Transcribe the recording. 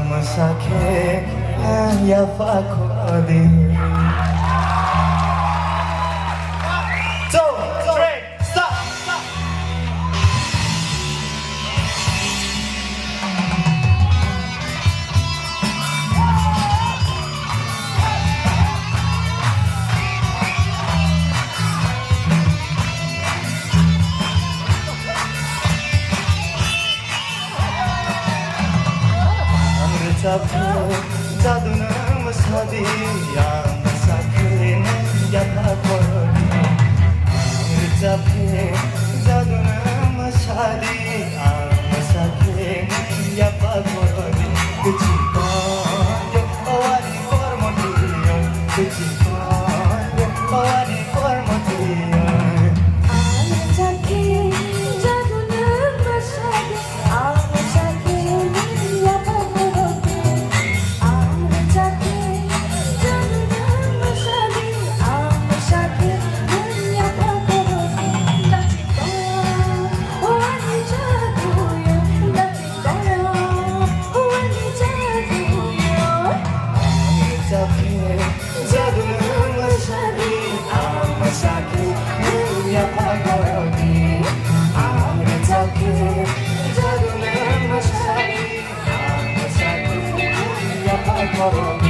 Mwsadi yapakodi. 2, 3, stop. Rwchapkhe Jadu Nwng Mwsadi Mwsadi yapakodi. Rwchapkhe Jadu Nwng Mwsadi Mwsadi yapakodi. Kuchikon awani kormotiyon. Kuchikon awani kormotiyon. Rwchapkhe Jadu Nwng Mwsadi Mwsadi yapakodi. Rwchapkhe Jadu Nwng Mwsadi Mwsadi yapakodi. Lachikon awani jaduyon. Lachikon awani jaduyon. Rwchapkhe Jadu Nwng Mwsadi Mwsadi yapakodi. Rwchapkhe Jadu Nwng Mwsadi Mwsadi yapakodi.